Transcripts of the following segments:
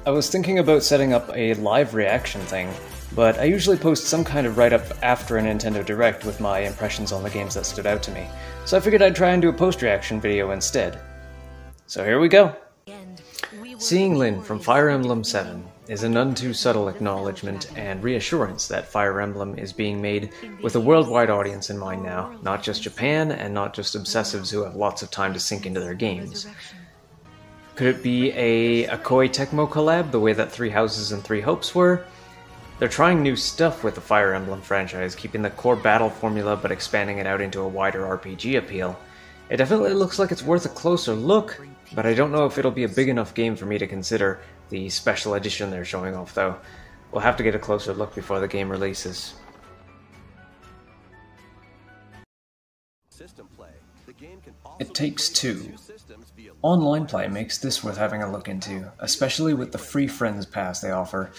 I was thinking about setting up a live reaction thing, but I usually post some kind of write-up after a Nintendo Direct with my impressions on the games that stood out to me, so I figured I'd try and do a post-reaction video instead. So here we go! Seeing Lyn from Fire Emblem 7 is a none too subtle acknowledgement and reassurance that Fire Emblem is being made with a worldwide audience in mind now, not just Japan and not just obsessives who have lots of time to sink into their games. Could it be a Koei Tecmo collab, the way that Three Houses and Three Hopes were? They're trying new stuff with the Fire Emblem franchise, keeping the core battle formula but expanding it out into a wider RPG appeal. It definitely looks like it's worth a closer look, but I don't know if it'll be a big enough game for me to consider the special edition they're showing off though. We'll have to get a closer look before the game releases. It Takes Two. Online play makes this worth having a look into, especially with the free Friends Pass they offer,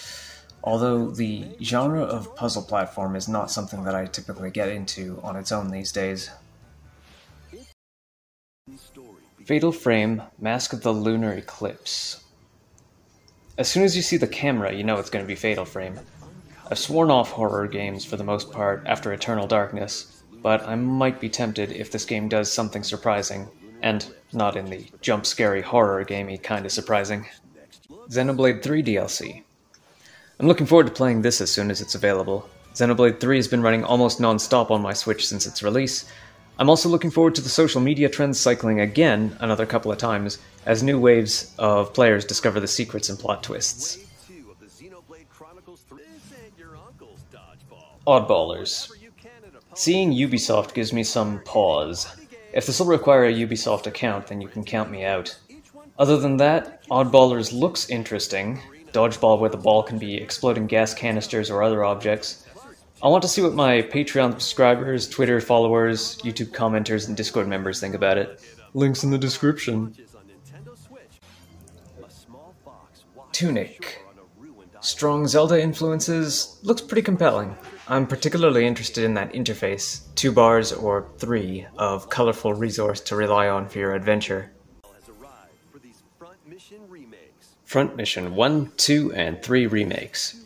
although the genre of puzzle platform is not something that I typically get into on its own these days. Fatal Frame, Mask of the Lunar Eclipse. As soon as you see the camera, you know it's going to be Fatal Frame. I've sworn off horror games for the most part after Eternal Darkness, but I might be tempted if this game does something surprising, and not in the jump-scary horror gamey kind of surprising. Xenoblade 3 DLC. I'm looking forward to playing this as soon as it's available. Xenoblade 3 has been running almost non-stop on my Switch since its release. I'm also looking forward to the social media trends cycling again another couple of times, as new waves of players discover the secrets and plot twists. Oddballers. Seeing Ubisoft gives me some pause. If this will require a Ubisoft account, then you can count me out. Other than that, Oddballers looks interesting. Dodgeball where the ball can be exploding gas canisters or other objects. I want to see what my Patreon subscribers, Twitter followers, YouTube commenters, and Discord members think about it. Links in the description. Tunic. Strong Zelda influences, looks pretty compelling. I'm particularly interested in that interface, 2 bars or 3 of colorful resource to rely on for your adventure. Front Mission 1, 2, and 3 remakes.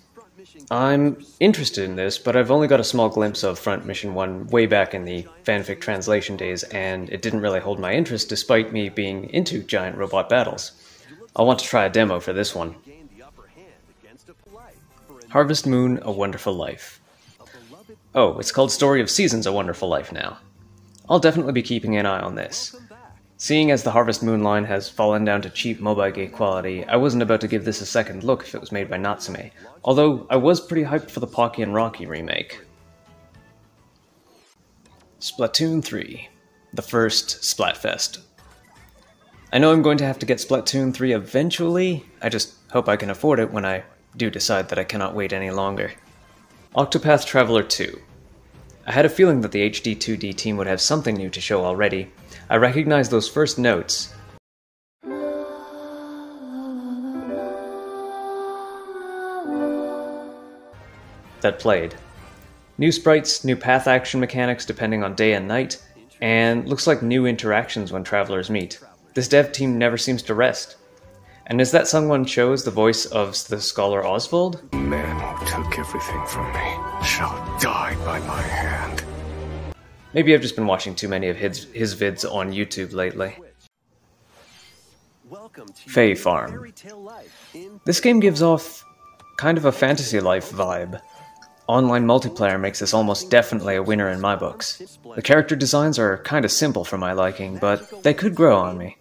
I'm interested in this, but I've only got a small glimpse of Front Mission 1 way back in the fanfic translation days, and it didn't really hold my interest despite me being into giant robot battles. I'll want to try a demo for this one. Harvest Moon: A Wonderful Life. Oh, it's called Story of Seasons: A Wonderful Life now. I'll definitely be keeping an eye on this. Seeing as the Harvest Moon line has fallen down to cheap Mobile quality, I wasn't about to give this a second look if it was made by Natsume, although I was pretty hyped for the Pocky and Rocky remake. Splatoon 3. The first Splatfest. I know I'm going to have to get Splatoon 3 eventually, I just hope I can afford it when I do decide that I cannot wait any longer. Octopath Traveler 2. I had a feeling that the HD 2D team would have something new to show already. I recognized those first notes that played. New sprites, new path action mechanics depending on day and night, and looks like new interactions when travelers meet. This dev team never seems to rest. And as that someone chose the voice of the scholar Oswald? Men who took everything from me shall die by my hand. Maybe I've just been watching too many of his vids on YouTube lately. Fae Farm. This game gives off kind of a fantasy life vibe. Online multiplayer makes this almost definitely a winner in my books. The character designs are kind of simple for my liking, but they could grow on me.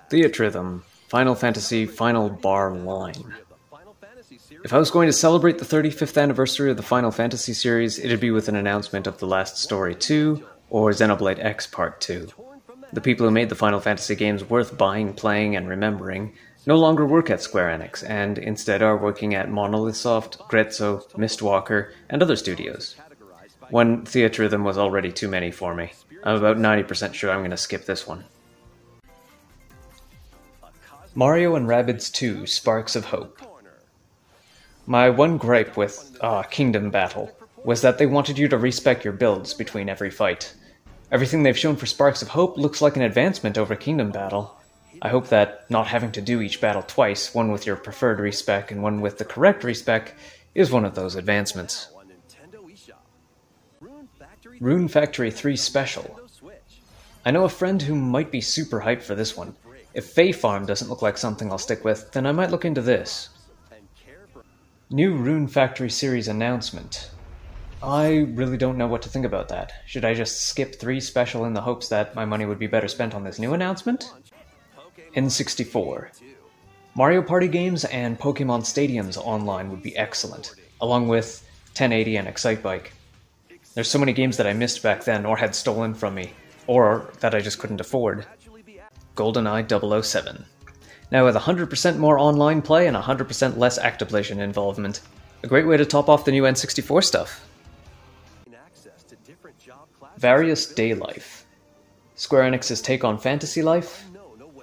Theatrhythm. Final Fantasy Final Bar Line. If I was going to celebrate the 35th anniversary of the Final Fantasy series, it'd be with an announcement of The Last Story 2 or Xenoblade X Part 2. The people who made the Final Fantasy games worth buying, playing, and remembering no longer work at Square Enix, and instead are working at Monolith Soft, Grezzo, Mistwalker, and other studios. One Theatrhythm was already too many for me. I'm about 90% sure I'm going to skip this one. Mario and Rabbids 2 Sparks of Hope. My one gripe with Kingdom Battle was that they wanted you to respec your builds between every fight. Everything they've shown for Sparks of Hope looks like an advancement over Kingdom Battle. I hope that not having to do each battle twice, one with your preferred respec and one with the correct respec, is one of those advancements. Rune Factory 3 Special. I know a friend who might be super hyped for this one. If Fae Farm doesn't look like something I'll stick with, then I might look into this. New Rune Factory series announcement. I really don't know what to think about that. Should I just skip 3 Special in the hopes that my money would be better spent on this new announcement? N64. Mario Party games and Pokemon Stadiums online would be excellent, along with 1080 and Excitebike. There's so many games that I missed back then or had stolen from me, or that I just couldn't afford. GoldenEye 007. Now with 100% more online play and 100% less Activision involvement. A great way to top off the new N64 stuff. Various Day Life. Square Enix's take on fantasy life?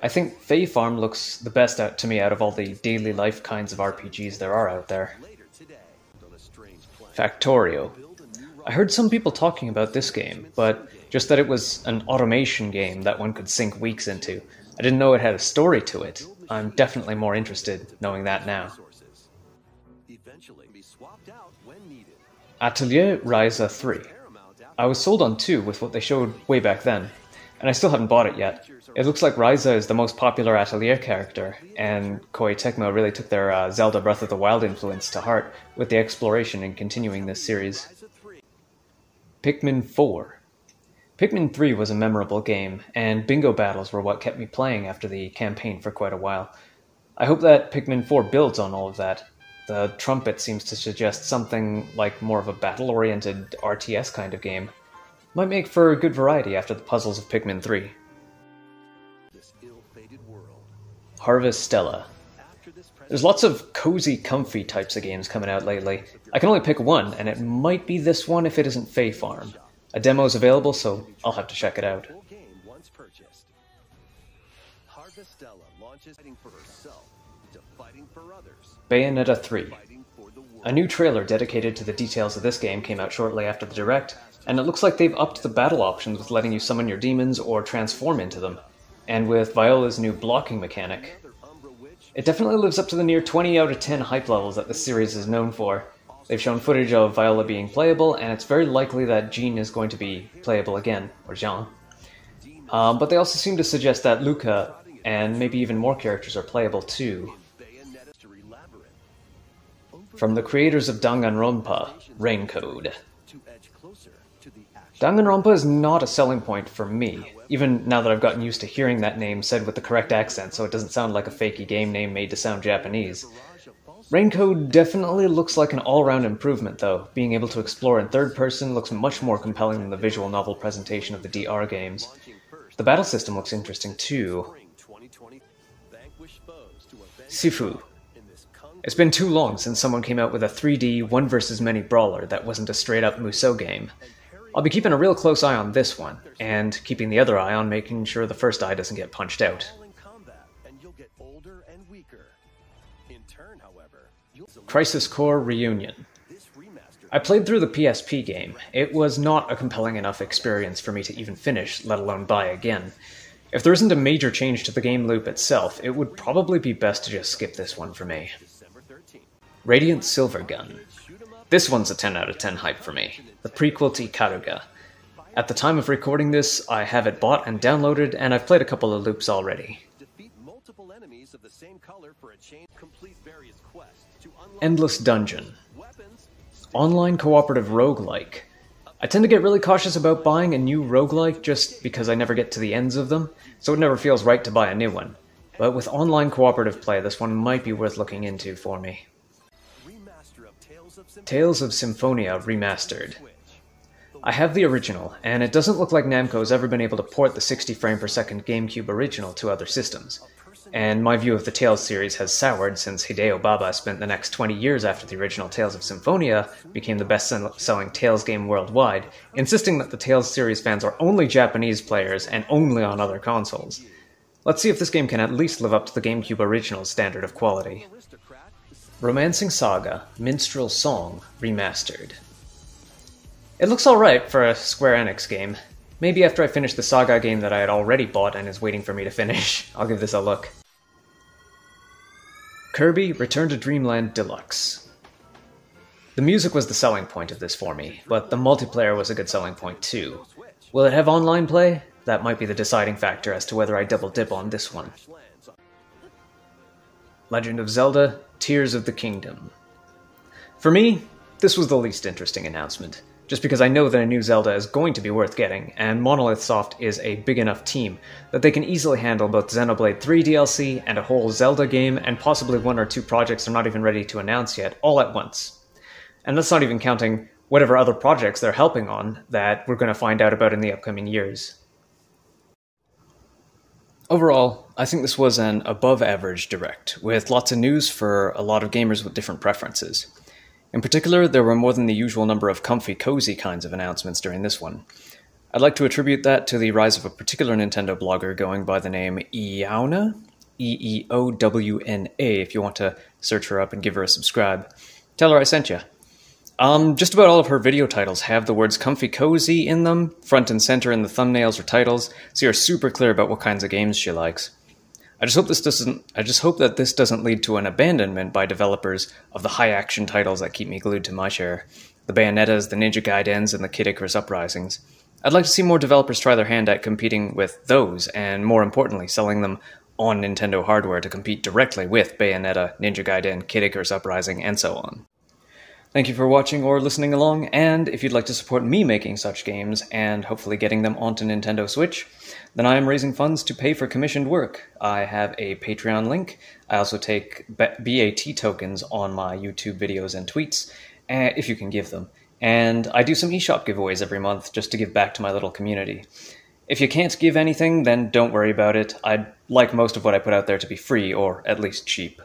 I think Fae Farm looks the best to me out of all the daily life kinds of RPGs there are out there. Factorio. I heard some people talking about this game, but just that it was an automation game that one could sink weeks into. I didn't know it had a story to it. I'm definitely more interested knowing that now. Atelier Iii. I was sold on 2 with what they showed way back then, and I still haven't bought it yet. It looks like Ryza is the most popular Atelier character, and Koei Tecmo really took their Zelda Breath of the Wild influence to heart with the exploration and continuing this series. Pikmin 4. Pikmin 3 was a memorable game, and bingo battles were what kept me playing after the campaign for quite a while. I hope that Pikmin 4 builds on all of that. The trumpet seems to suggest something like more of a battle-oriented RTS kind of game. Might make for a good variety after the puzzles of Pikmin 3. Harvest Stella. There's lots of cozy, comfy types of games coming out lately. I can only pick one, and it might be this one if it isn't Fae Farm. A demo's available, so I'll have to check it out. Bayonetta 3. A new trailer dedicated to the details of this game came out shortly after the Direct, and it looks like they've upped the battle options with letting you summon your demons or transform into them, and with Viola's new blocking mechanic. It definitely lives up to the near 20 out of 10 hype levels that this series is known for. They've shown footage of Viola being playable, and it's very likely that Jean is going to be playable again, or Jean. But they also seem to suggest that Luca, and maybe even more characters, are playable too. From the creators of Danganronpa, Raincode. Danganronpa is not a selling point for me, even now that I've gotten used to hearing that name said with the correct accent so it doesn't sound like a fakey game name made to sound Japanese. Raincode definitely looks like an all-round improvement though. Being able to explore in third person looks much more compelling than the visual novel presentation of the DR games. The battle system looks interesting too. Sifu. It's been too long since someone came out with a 3D one versus many brawler that wasn't a straight-up Musou game. I'll be keeping a real close eye on this one, and keeping the other eye on making sure the first eye doesn't get punched out. Crisis Core Reunion. I played through the PSP game. It was not a compelling enough experience for me to even finish, let alone buy again. If there isn't a major change to the game loop itself, it would probably be best to just skip this one for me. Radiant Silvergun. This one's a 10 out of 10 hype for me. The prequel to Ikaruga. At the time of recording this, I have it bought and downloaded, and I've played a couple of loops already. Endless Dungeon. Online cooperative roguelike. I tend to get really cautious about buying a new roguelike just because I never get to the ends of them, so it never feels right to buy a new one. But with online cooperative play, this one might be worth looking into for me. Tales of Symphonia Remastered. I have the original, and it doesn't look like Namco's ever been able to port the 60 frame per second GameCube original to other systems. And my view of the Tales series has soured since Hideo Baba spent the next 20 years after the original Tales of Symphonia became the best-selling Tales game worldwide, insisting that the Tales series fans are only Japanese players and only on other consoles. Let's see if this game can at least live up to the GameCube original's standard of quality. Romancing Saga, Minstrel Song Remastered. It looks alright for a Square Enix game. Maybe after I finish the Saga game that I had already bought and is waiting for me to finish, I'll give this a look. Kirby Return to Dreamland Deluxe. The music was the selling point of this for me, but the multiplayer was a good selling point too. Will it have online play? That might be the deciding factor as to whether I double dip on this one. Legend of Zelda Tears of the Kingdom. For me, this was the least interesting announcement, just because I know that a new Zelda is going to be worth getting, and Monolith Soft is a big enough team that they can easily handle both Xenoblade 3 DLC and a whole Zelda game, and possibly one or two projects they're not even ready to announce yet, all at once. And that's not even counting whatever other projects they're helping on that we're going to find out about in the upcoming years. Overall, I think this was an above-average Direct, with lots of news for a lot of gamers with different preferences. In particular, there were more than the usual number of comfy, cozy kinds of announcements during this one. I'd like to attribute that to the rise of a particular Nintendo blogger going by the name Eowna? E-E-O-W-N-A, if you want to search her up and give her a subscribe. Tell her I sent you. Just about all of her video titles have the words comfy cozy in them, front and center in the thumbnails or titles, so you're super clear about what kinds of games she likes. I just hope that this doesn't lead to an abandonment by developers of the high-action titles that keep me glued to my chair. The Bayonettas, the Ninja Gaidens, and the Kid Icarus Uprisings. I'd like to see more developers try their hand at competing with those, and more importantly, selling them on Nintendo hardware to compete directly with Bayonetta, Ninja Gaiden, Kid Icarus Uprising, and so on. Thank you for watching or listening along, and if you'd like to support me making such games, and hopefully getting them onto Nintendo Switch, then I am raising funds to pay for commissioned work. I have a Patreon link. I also take BAT tokens on my YouTube videos and tweets, if you can give them. And I do some eShop giveaways every month just to give back to my little community. If you can't give anything, then don't worry about it. I'd like most of what I put out there to be free, or at least cheap.